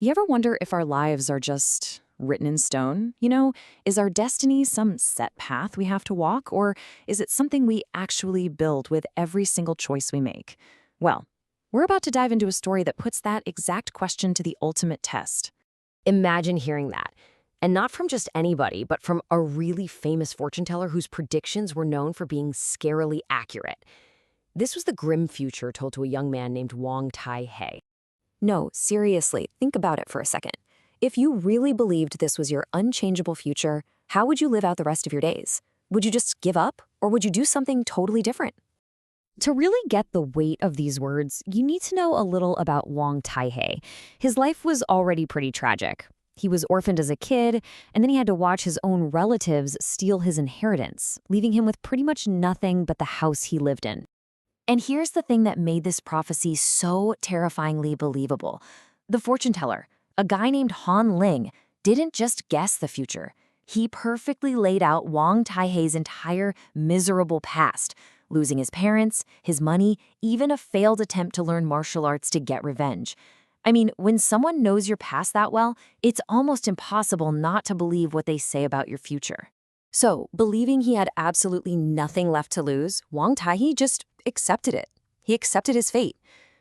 You ever wonder if our lives are just written in stone? Is our destiny some set path we have to walk, or is it something we actually build with every single choice we make? Well, we're about to dive into a story that puts that exact question to the ultimate test. Imagine hearing that. And not from just anybody, but from a really famous fortune teller whose predictions were known for being scarily accurate. This was the grim future told to a young man named Wong Tai Hi. No, seriously, think about it for a second. If you really believed this was your unchangeable future, how would you live out the rest of your days? Would you just give up, or would you do something totally different? To really get the weight of these words, you need to know a little about Wong Tai Hi. His life was already pretty tragic. He was orphaned as a kid, and then he had to watch his own relatives steal his inheritance, leaving him with pretty much nothing but the house he lived in. And here's the thing that made this prophecy so terrifyingly believable. The fortune teller, a guy named Han Ling, didn't just guess the future. He perfectly laid out Wong Tai Hi's entire miserable past, losing his parents, his money, even a failed attempt to learn martial arts to get revenge. I mean, when someone knows your past that well, it's almost impossible not to believe what they say about your future. So, believing he had absolutely nothing left to lose, Wong Tai Hi just accepted it. He accepted his fate.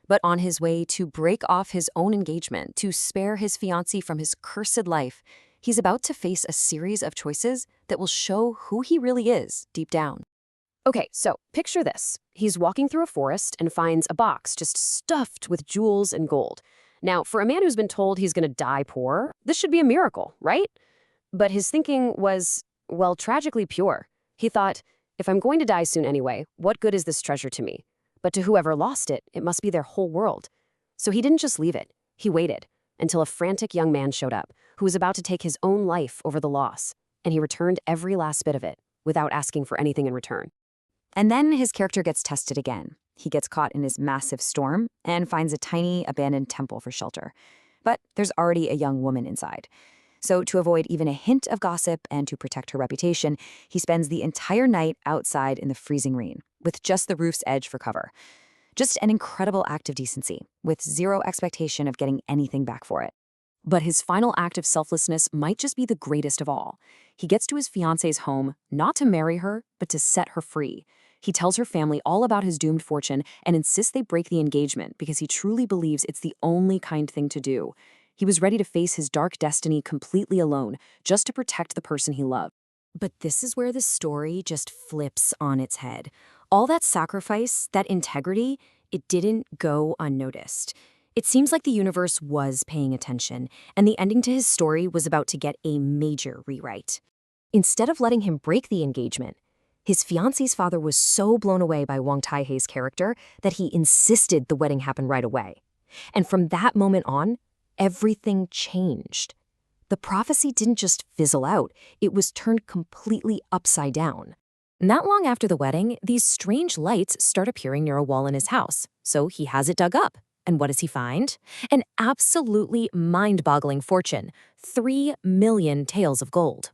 But on his way to break off his own engagement, to spare his fiancée from his cursed life, he's about to face a series of choices that will show who he really is deep down. Okay, so picture this. He's walking through a forest and finds a box just stuffed with jewels and gold. Now, for a man who's been told he's going to die poor, this should be a miracle, right? But his thinking was, well, tragically pure. He thought, if I'm going to die soon anyway, what good is this treasure to me? But to whoever lost it, it must be their whole world. So he didn't just leave it. He waited until a frantic young man showed up who was about to take his own life over the loss, and he returned every last bit of it without asking for anything in return. And then his character gets tested again. He gets caught in his massive storm and finds a tiny, abandoned temple for shelter. But there's already a young woman inside. So to avoid even a hint of gossip and to protect her reputation, he spends the entire night outside in the freezing rain, with just the roof's edge for cover. Just an incredible act of decency, with zero expectation of getting anything back for it. But his final act of selflessness might just be the greatest of all. He gets to his fiancée's home, not to marry her, but to set her free. He tells her family all about his doomed fortune and insists they break the engagement because he truly believes it's the only kind thing to do. He was ready to face his dark destiny completely alone, just to protect the person he loved. But this is where the story just flips on its head. All that sacrifice, that integrity, it didn't go unnoticed. It seems like the universe was paying attention, and the ending to his story was about to get a major rewrite. Instead of letting him break the engagement, his fiancée's father was so blown away by Wong Tai Hi's character that he insisted the wedding happen right away. And from that moment on, everything changed. The prophecy didn't just fizzle out, it was turned completely upside down. Not long after the wedding, these strange lights start appearing near a wall in his house, so he has it dug up. And what does he find? An absolutely mind-boggling fortune, 3 million taels of gold.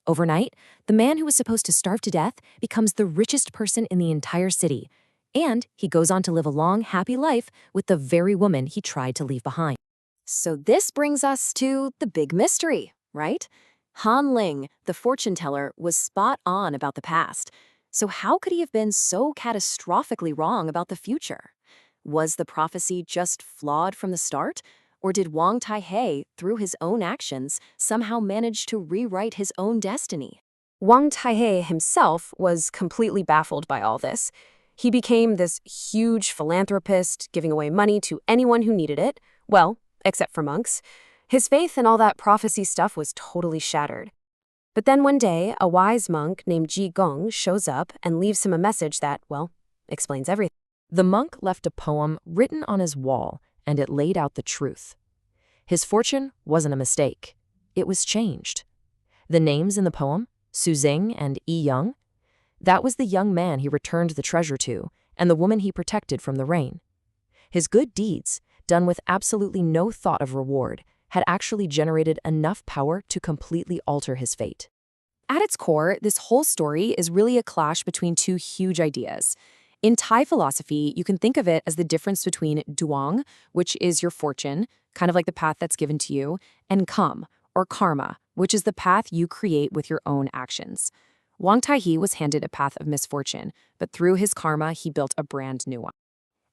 Overnight, the man who was supposed to starve to death becomes the richest person in the entire city, and he goes on to live a long, happy life with the very woman he tried to leave behind. So this brings us to the big mystery, right? Han Ling, the fortune teller, was spot on about the past. So how could he have been so catastrophically wrong about the future? Was the prophecy just flawed from the start? Or did Wong Tai Hi, through his own actions, somehow manage to rewrite his own destiny? Wong Tai Hi himself was completely baffled by all this. He became this huge philanthropist, giving away money to anyone who needed it, well, except for monks. His faith in all that prophecy stuff was totally shattered. But then one day, a wise monk named Ji Gong shows up and leaves him a message that, well, explains everything. The monk left a poem written on his wall, and it laid out the truth. His fortune wasn't a mistake. It was changed. The names in the poem, Su Xing and Yi Young, that was the young man he returned the treasure to and the woman he protected from the rain. His good deeds, done with absolutely no thought of reward, had actually generated enough power to completely alter his fate. At its core, this whole story is really a clash between two huge ideas. In Thai philosophy, you can think of it as the difference between duong, which is your fortune, kind of like the path that's given to you, and kam, or karma, which is the path you create with your own actions. Wong Tai Hi was handed a path of misfortune, but through his karma, he built a brand new one.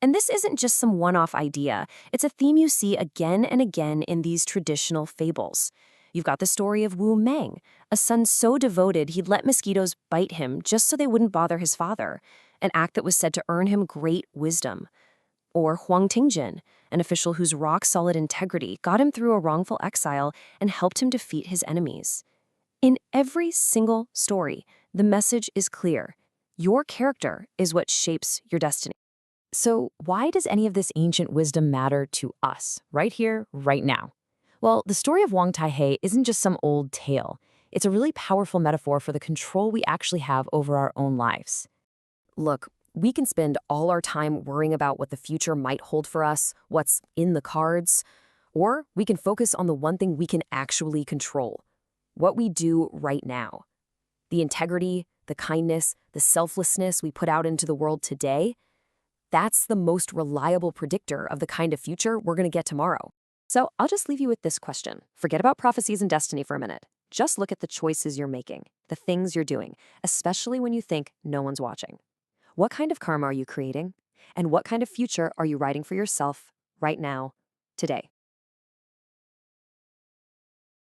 And this isn't just some one-off idea. It's a theme you see again and again in these traditional fables. You've got the story of Wu Meng, a son so devoted he'd let mosquitoes bite him just so they wouldn't bother his father, an act that was said to earn him great wisdom. Or Huang Tingjin, an official whose rock-solid integrity got him through a wrongful exile and helped him defeat his enemies. In every single story, the message is clear. Your character is what shapes your destiny. So why does any of this ancient wisdom matter to us, right here, right now? Well, the story of Wong Tai Hi isn't just some old tale. It's a really powerful metaphor for the control we actually have over our own lives. Look, we can spend all our time worrying about what the future might hold for us, what's in the cards, or we can focus on the one thing we can actually control, what we do right now. The integrity, the kindness, the selflessness we put out into the world today, that's the most reliable predictor of the kind of future we're going to get tomorrow. So I'll just leave you with this question. Forget about prophecies and destiny for a minute. Just look at the choices you're making, the things you're doing, especially when you think no one's watching. What kind of karma are you creating? And what kind of future are you writing for yourself right now, today?